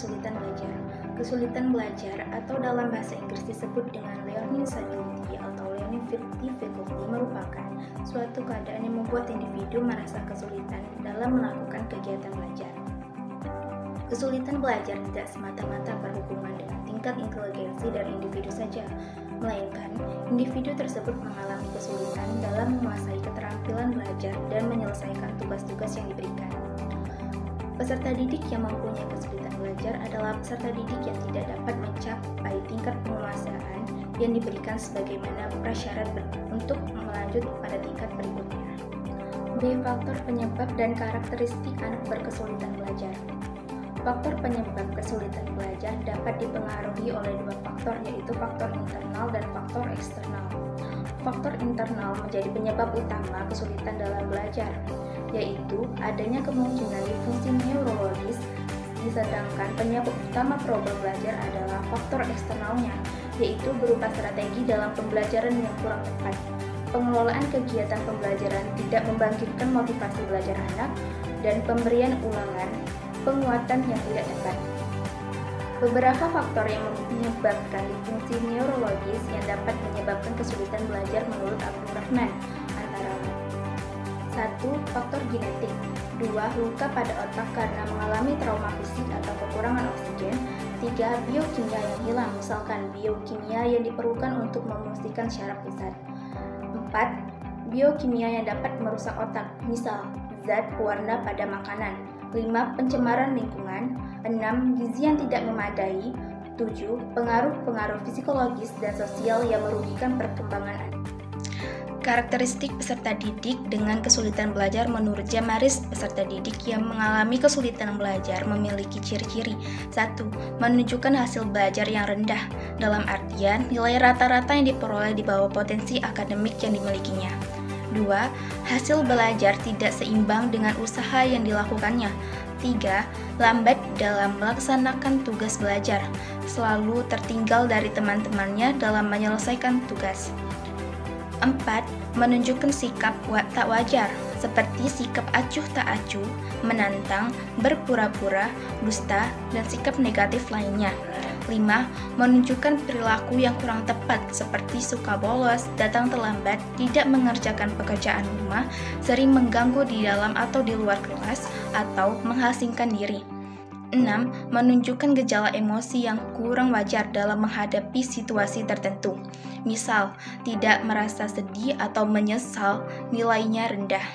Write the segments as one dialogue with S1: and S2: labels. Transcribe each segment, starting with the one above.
S1: kesulitan belajar. Kesulitan belajar atau dalam bahasa Inggris disebut dengan learning disability atau learning difficulty merupakan suatu keadaan yang membuat individu merasa kesulitan dalam melakukan kegiatan belajar. Kesulitan belajar tidak semata-mata berhubungan dengan tingkat inteligensi dari individu saja, melainkan individu tersebut mengalami kesulitan dalam menguasai keterampilan belajar dan menyelesaikan tugas-tugas yang diberikan. Peserta didik yang mempunyai kesulitan belajar adalah peserta didik yang tidak dapat mencapai tingkat penguasaan yang diberikan sebagaimana prasyarat untuk melanjut pada tingkat berikutnya. B. Faktor penyebab dan karakteristik anak berkesulitan belajar. Faktor penyebab kesulitan belajar dapat dipengaruhi oleh dua faktor, yaitu faktor internal dan faktor eksternal. Faktor internal menjadi penyebab utama kesulitan dalam belajar, yaitu adanya kemungkinan disfungsi neurologis, sedangkan penyebab utama problem belajar adalah faktor eksternalnya, yaitu berupa strategi dalam pembelajaran yang kurang tepat. Pengelolaan kegiatan pembelajaran tidak membangkitkan motivasi belajar anak, dan pemberian ulangan penguatan yang tidak tepat. Beberapa faktor yang menyebabkan disfungsi neurologis yang dapat menyebabkan kesulitan belajar menurut Abdul Rahman antara 1. Faktor genetik. 2. Luka pada otak karena mengalami trauma fisik atau kekurangan oksigen. 3. Biokimia yang hilang, misalkan biokimia yang diperlukan untuk memfungsikan syaraf pusat. 4. Biokimia yang dapat merusak otak, misal zat pewarna pada makanan. 5. Pencemaran lingkungan. 6. Gizi yang tidak memadai. 7. Pengaruh-pengaruh psikologis dan sosial yang merugikan perkembangan anak. Karakteristik peserta didik dengan kesulitan belajar menurut Jamaris, peserta didik yang mengalami kesulitan belajar memiliki ciri-ciri. 1. Menunjukkan hasil belajar yang rendah, dalam artian nilai rata-rata yang diperoleh di bawah potensi akademik yang dimilikinya. 2. Hasil belajar tidak seimbang dengan usaha yang dilakukannya. 3. Lambat dalam melaksanakan tugas belajar, selalu tertinggal dari teman-temannya dalam menyelesaikan tugas. 4. Menunjukkan sikap tak wajar, seperti sikap acuh tak acuh, menantang, berpura-pura, dusta, dan sikap negatif lainnya. 5. Menunjukkan perilaku yang kurang tepat, seperti suka bolos, datang terlambat, tidak mengerjakan pekerjaan rumah, sering mengganggu di dalam atau di luar kelas, atau mengasingkan diri. 6. Menunjukkan gejala emosi yang kurang wajar dalam menghadapi situasi tertentu. Misal, tidak merasa sedih atau menyesal, nilainya rendah.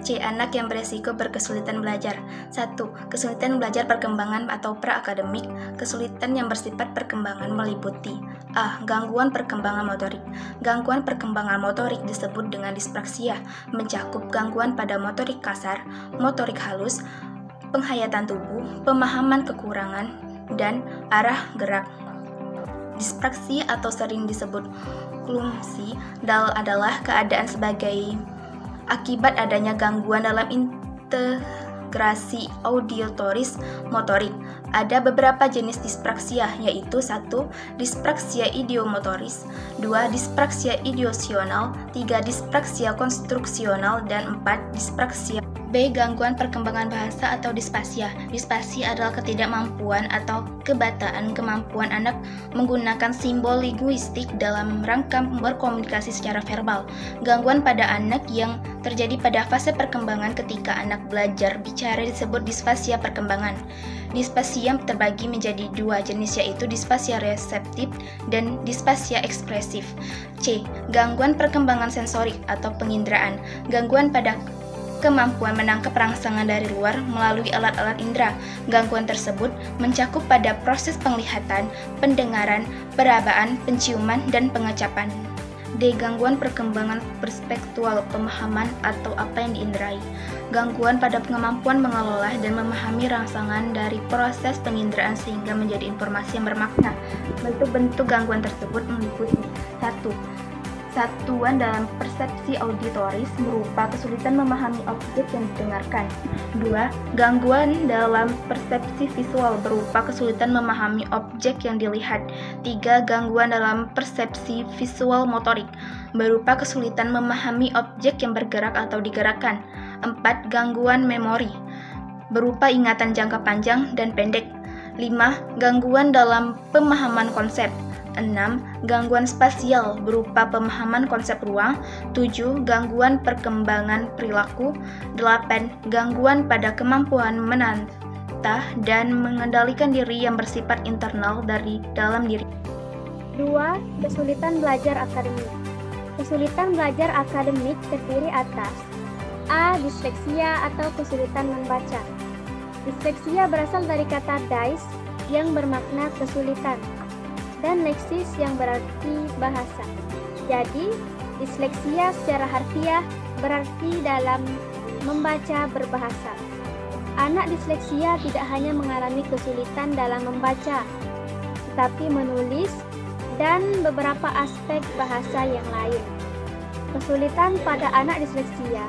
S1: C. Anak yang beresiko berkesulitan belajar. 1. Kesulitan belajar perkembangan atau pra-akademik. Kesulitan yang bersifat perkembangan meliputi A. Gangguan perkembangan motorik. Gangguan perkembangan motorik disebut dengan dispraksia, mencakup gangguan pada motorik kasar, motorik halus, penghayatan tubuh, pemahaman kekurangan, dan arah gerak. Dispraksi atau sering disebut clumsy adalah keadaan sebagai akibat adanya gangguan dalam integrasi auditoris motorik. Ada beberapa jenis dispraksia, yaitu 1. Dispraksia idiomotoris, 2. Dispraksia idiosional, 3. Dispraksia konstruksional, dan 4. Dispraksia. B. Gangguan perkembangan bahasa atau dispasia. Dispasia adalah ketidakmampuan atau kebataan kemampuan anak menggunakan simbol linguistik dalam rangka berkomunikasi secara verbal. Gangguan pada anak yang terjadi pada fase perkembangan ketika anak belajar bicara disebut disfasia perkembangan. Dispasia terbagi menjadi dua jenis, yaitu dispasia reseptif dan dispasia ekspresif. C. Gangguan perkembangan sensorik atau penginderaan. Gangguan pada kemampuan menangkap rangsangan dari luar melalui alat-alat indera. Gangguan tersebut mencakup pada proses penglihatan, pendengaran, perabaan, penciuman, dan pengecapan. D. Gangguan perkembangan perspektual, pemahaman atau apa yang diinderai. Gangguan pada kemampuan mengelola dan memahami rangsangan dari proses penginderaan sehingga menjadi informasi yang bermakna. Bentuk-bentuk gangguan tersebut meliputi 1. Satuan dalam persepsi auditoris berupa kesulitan memahami objek yang didengarkan. 2. Gangguan dalam persepsi visual berupa kesulitan memahami objek yang dilihat. 3. Gangguan dalam persepsi visual motorik berupa kesulitan memahami objek yang bergerak atau digerakkan. 4. Gangguan memori berupa ingatan jangka panjang dan pendek. 5. Gangguan dalam pemahaman konsep. 6. Gangguan spasial berupa pemahaman konsep ruang. 7. Gangguan perkembangan perilaku. 8. Gangguan pada kemampuan menantah dan mengendalikan diri yang bersifat internal dari dalam diri.
S2: 2. Kesulitan belajar akademik. Kesulitan belajar akademik terdiri atas A. Disleksia atau kesulitan membaca. Disleksia berasal dari kata dys yang bermakna kesulitan dan leksis yang berarti bahasa. Jadi, disleksia secara harfiah berarti dalam membaca berbahasa. Anak disleksia tidak hanya mengalami kesulitan dalam membaca, tetapi menulis dan beberapa aspek bahasa yang lain. Kesulitan pada anak disleksia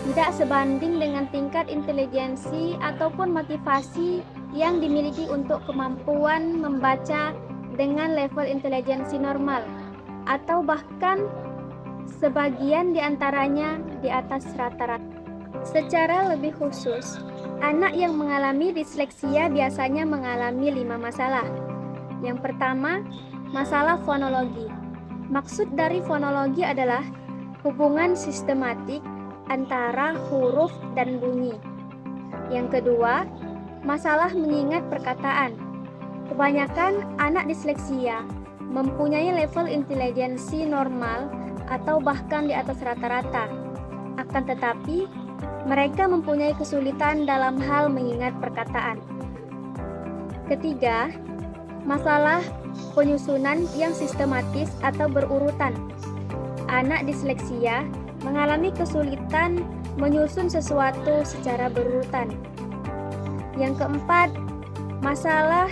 S2: tidak sebanding dengan tingkat intelijensi ataupun motivasi yang dimiliki untuk kemampuan membaca dengan level intelijensi normal, atau bahkan sebagian diantaranya di atas rata-rata. Secara lebih khusus, anak yang mengalami disleksia biasanya mengalami 5 masalah. Yang pertama, masalah fonologi. Maksud dari fonologi adalah hubungan sistematik antara huruf dan bunyi. Yang kedua, masalah mengingat perkataan. Kebanyakan anak disleksia mempunyai level intelijensi normal atau bahkan di atas rata-rata. Akan tetapi, mereka mempunyai kesulitan dalam hal mengingat perkataan. Ketiga, masalah penyusunan yang sistematis atau berurutan. Anak disleksia mengalami kesulitan menyusun sesuatu secara berurutan. Yang keempat, masalah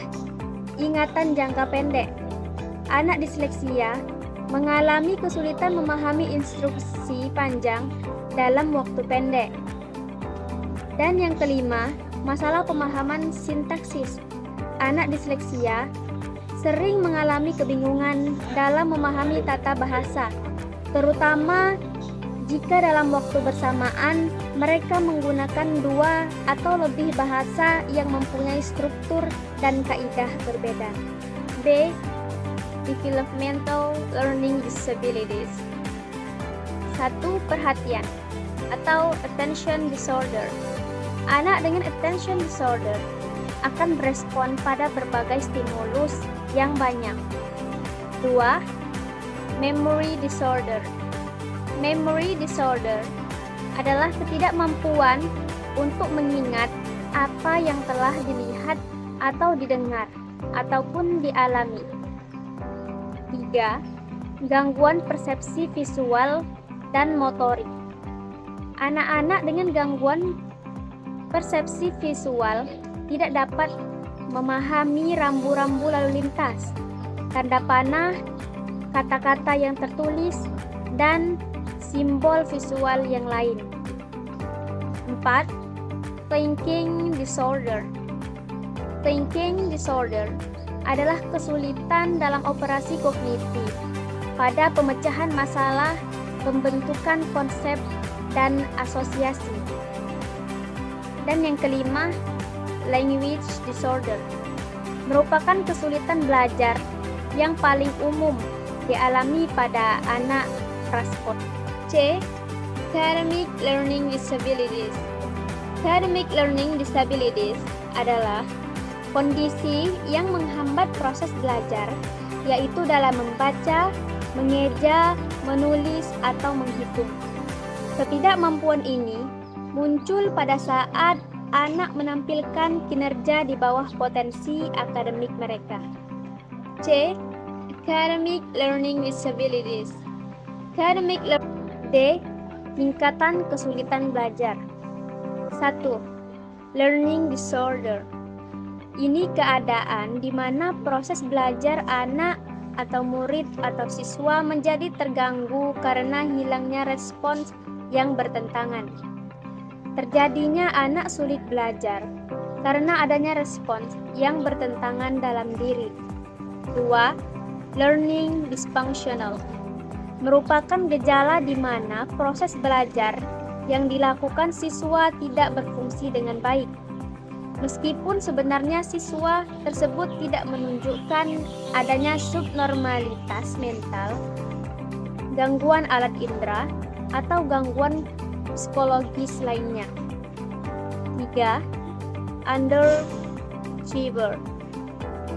S2: ingatan jangka pendek. Anak disleksia mengalami kesulitan memahami instruksi panjang dalam waktu pendek. Dan yang kelima, masalah pemahaman sintaksis. Anak disleksia sering mengalami kebingungan dalam memahami tata bahasa, terutama jika dalam waktu bersamaan mereka menggunakan 2 atau lebih bahasa yang mempunyai struktur dan kaidah berbeda. B. Developmental Learning Disabilities. 1. Perhatian atau attention disorder. Anak dengan attention disorder akan berespon pada berbagai stimulus yang banyak. 2. Memory disorder. Memory disorder adalah ketidakmampuan untuk mengingat apa yang telah dilihat atau didengar ataupun dialami. 3. Gangguan persepsi visual dan motorik. Anak-anak dengan gangguan persepsi visual tidak dapat memahami rambu-rambu lalu lintas, tanda panah, kata-kata yang tertulis, dan simbol visual yang lain. 4. Thinking disorder. Thinking disorder adalah kesulitan dalam operasi kognitif pada pemecahan masalah, pembentukan konsep, dan asosiasi. Dan yang kelima, language disorder merupakan kesulitan belajar yang paling umum dialami pada anak prasekolah. C. Academic Learning Disabilities. Academic Learning Disabilities adalah kondisi yang menghambat proses belajar, yaitu dalam membaca, mengeja, menulis, atau menghitung. Ketidakmampuan ini muncul pada saat anak menampilkan kinerja di bawah potensi akademik mereka. C. Academic Learning Disabilities. Academic Learning. D. Tingkatan kesulitan belajar. 1. Learning disorder. Ini keadaan di mana proses belajar anak atau murid atau siswa menjadi terganggu karena hilangnya respons yang bertentangan. Terjadinya anak sulit belajar karena adanya respons yang bertentangan dalam diri. 2. Learning dysfunctional merupakan gejala di mana proses belajar yang dilakukan siswa tidak berfungsi dengan baik. Meskipun sebenarnya siswa tersebut tidak menunjukkan adanya subnormalitas mental, gangguan alat indera, atau gangguan psikologis lainnya. 3. Underachiever.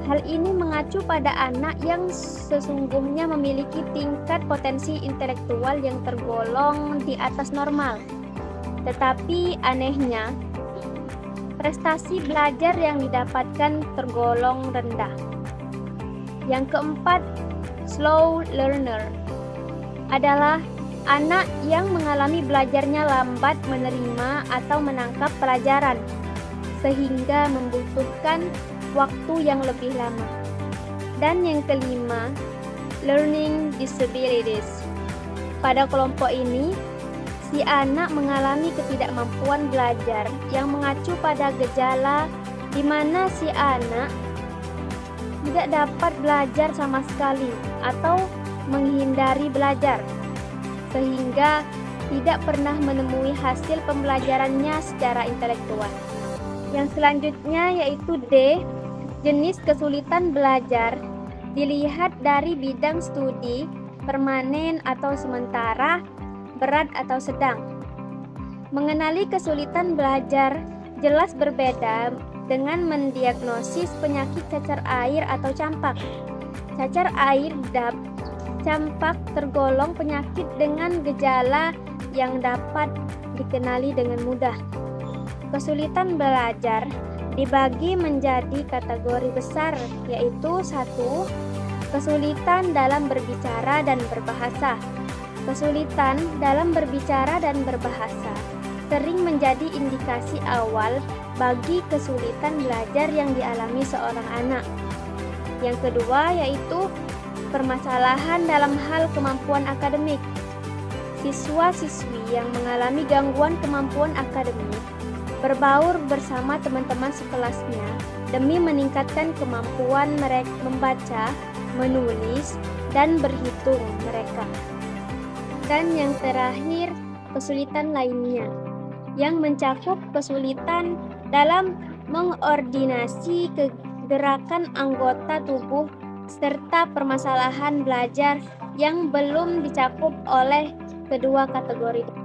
S2: Hal ini mengacu pada anak yang sesungguhnya memiliki tingkat potensi intelektual yang tergolong di atas normal. Tetapi anehnya, prestasi belajar yang didapatkan tergolong rendah. Yang keempat, slow learner adalah anak yang mengalami belajarnya lambat menerima atau menangkap pelajaran, sehingga membutuhkan waktu yang lebih lama. Dan yang kelima, learning disabilities. Pada kelompok ini, si anak mengalami ketidakmampuan belajar yang mengacu pada gejala di mana si anak tidak dapat belajar sama sekali atau menghindari belajar, sehingga tidak pernah menemui hasil pembelajarannya secara intelektual. Yang selanjutnya yaitu D, jenis kesulitan belajar dilihat dari bidang studi, permanen atau sementara, berat atau sedang. Mengenali kesulitan belajar jelas berbeda dengan mendiagnosis penyakit cacar air atau campak. Cacar air campak tergolong penyakit dengan gejala yang dapat dikenali dengan mudah. Kesulitan belajar dibagi menjadi kategori besar, yaitu 1. Kesulitan dalam berbicara dan berbahasa. Kesulitan dalam berbicara dan berbahasa sering menjadi indikasi awal bagi kesulitan belajar yang dialami seorang anak. Yang kedua yaitu permasalahan dalam hal kemampuan akademik. Siswa-siswi yang mengalami gangguan kemampuan akademik berbaur bersama teman-teman sekelasnya demi meningkatkan kemampuan mereka membaca, menulis, dan berhitung mereka. Dan yang terakhir, kesulitan lainnya yang mencakup kesulitan dalam mengordinasi gerakan anggota tubuh serta permasalahan belajar yang belum dicakup oleh kedua kategori.